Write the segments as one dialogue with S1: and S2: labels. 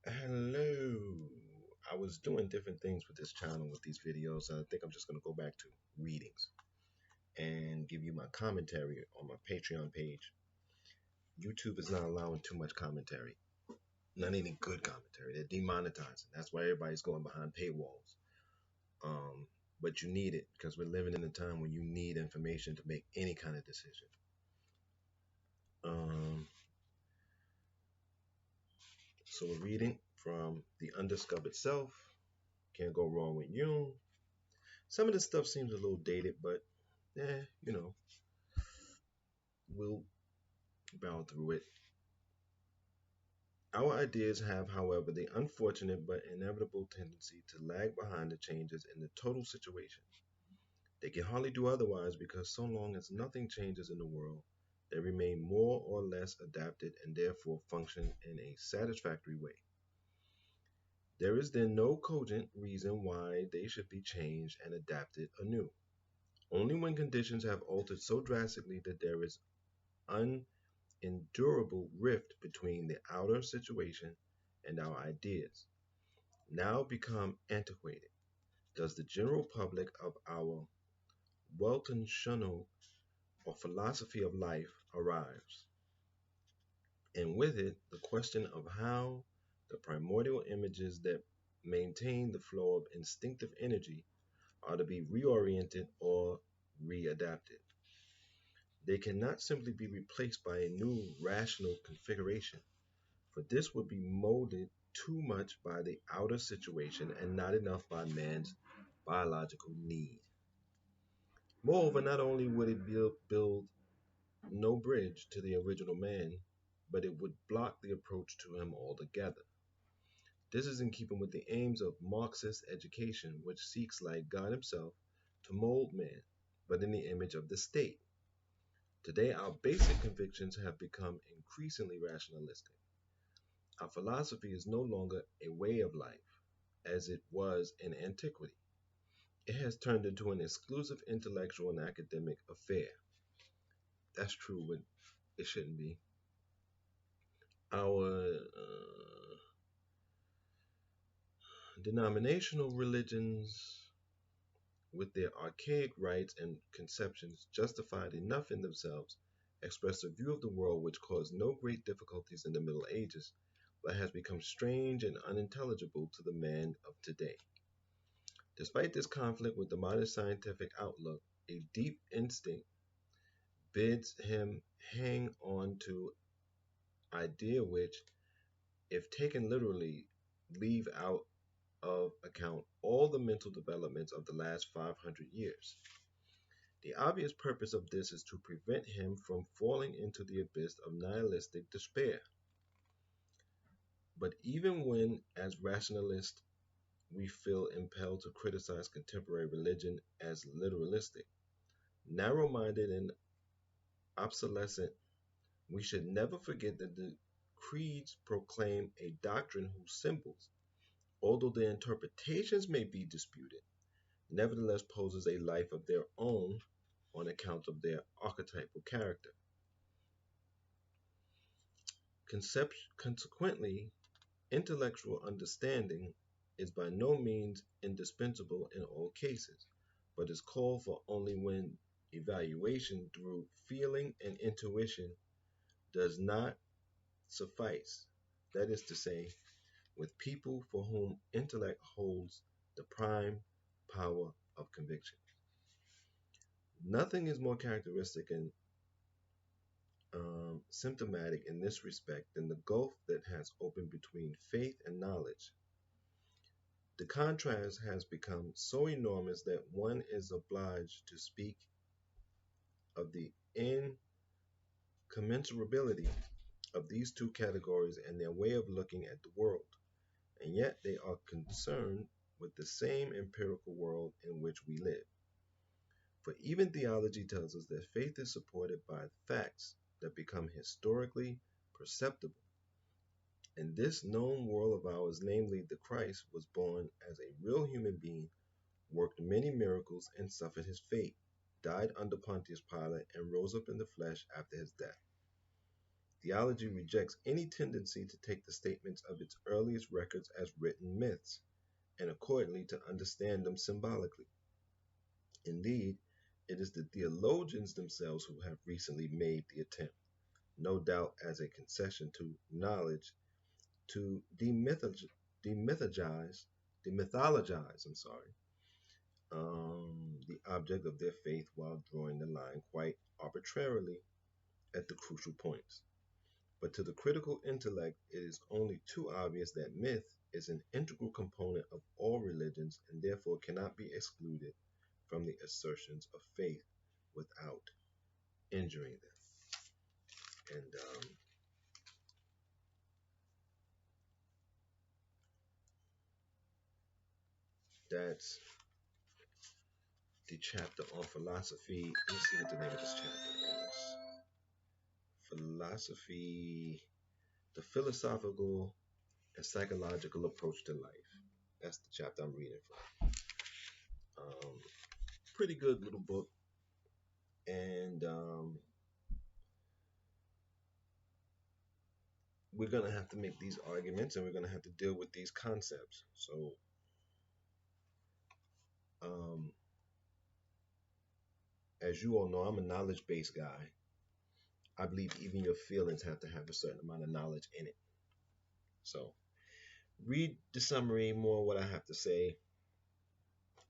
S1: Hello. I was doing different things with this channel with these videos. I think I'm just going to go back to readings and give you my commentary on my Patreon page. YouTube is not allowing too much commentary, not any good commentary. They're demonetizing. That's why everybody's going behind paywalls. Um, but you need it because we're living in a time when you need information to make any kind of decision. Um, so we're reading from The Undiscovered Self. Can't go wrong with Jung. Some of this stuff seems a little dated, but we'll bow through it. Our ideas have, however, the unfortunate but inevitable tendency to lag behind the changes in the total situation. They can hardly do otherwise because so long as nothing changes in the world, they remain more or less adapted and therefore function in a satisfactory way. There is then no cogent reason why they should be changed and adapted anew. Only when conditions have altered so drastically that there is unendurable rift between the outer situation and our ideas, now become antiquated, does the general public of our Weltanschauung or philosophy of life arrives, and with it the question of how the primordial images that maintain the flow of instinctive energy are to be reoriented or readapted. They cannot simply be replaced by a new rational configuration, for this would be molded too much by the outer situation and not enough by man's biological need. Moreover, not only would it build no bridge to the original man, but it would block the approach to him altogether. This is in keeping with the aims of Marxist education, which seeks, like God himself, to mold man, but in the image of the state. Today, our basic convictions have become increasingly rationalistic. Our philosophy is no longer a way of life, as it was in antiquity. It has turned into an exclusive intellectual and academic affair. That's true, but it shouldn't be. Our denominational religions, with their archaic rites and conceptions, justified enough in themselves, express a view of the world which caused no great difficulties in the Middle Ages, but has become strange and unintelligible to the man of today. Despite this conflict with the modern scientific outlook, a deep instinct bids him hang on to idea which, if taken literally, leave out of account all the mental developments of the last 500 years. The obvious purpose of this is to prevent him from falling into the abyss of nihilistic despair. But even when, as rationalists, we feel impelled to criticize contemporary religion as literalistic, narrow-minded, and obsolescent, we should never forget that the creeds proclaim a doctrine whose symbols, although their interpretations may be disputed, nevertheless poses a life of their own on account of their archetypal character. Consequently, intellectual understanding is by no means indispensable in all cases, but is called for only when evaluation through feeling and intuition does not suffice. That is to say, with people for whom intellect holds the prime power of conviction. Nothing is more characteristic and symptomatic in this respect than the gulf that has opened between faith and knowledge. The contrast has become so enormous that one is obliged to speak of the incommensurability of these two categories and their way of looking at the world, and yet they are concerned with the same empirical world in which we live. For even theology tells us that faith is supported by facts that become historically perceptible. And this known world of ours, namely the Christ, was born as a real human being, worked many miracles, and suffered his fate, died under Pontius Pilate, and rose up in the flesh after his death. Theology rejects any tendency to take the statements of its earliest records as written myths, and accordingly to understand them symbolically. Indeed, it is the theologians themselves who have recently made the attempt, no doubt as a concession to knowledge, to demythologize, the object of their faith while drawing the line quite arbitrarily at the crucial points. But to the critical intellect, it is only too obvious that myth is an integral component of all religions and therefore cannot be excluded from the assertions of faith without injuring them. And that's the chapter on philosophy. Let me see what the name of this chapter is. Philosophy, the philosophical and psychological approach to life. That's the chapter I'm reading from. Pretty good little book. And we're going to have to make these arguments and we're going to have to deal with these concepts. So, um, as you all know, I'm a knowledge based guy. I believe even your feelings have to have a certain amount of knowledge in it. So, read the summary, more what I have to say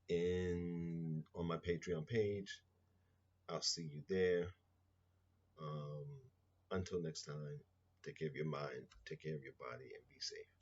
S1: in on my Patreon page. I'll see you there. Um, until next time, take care of your mind, take care of your body, and be safe.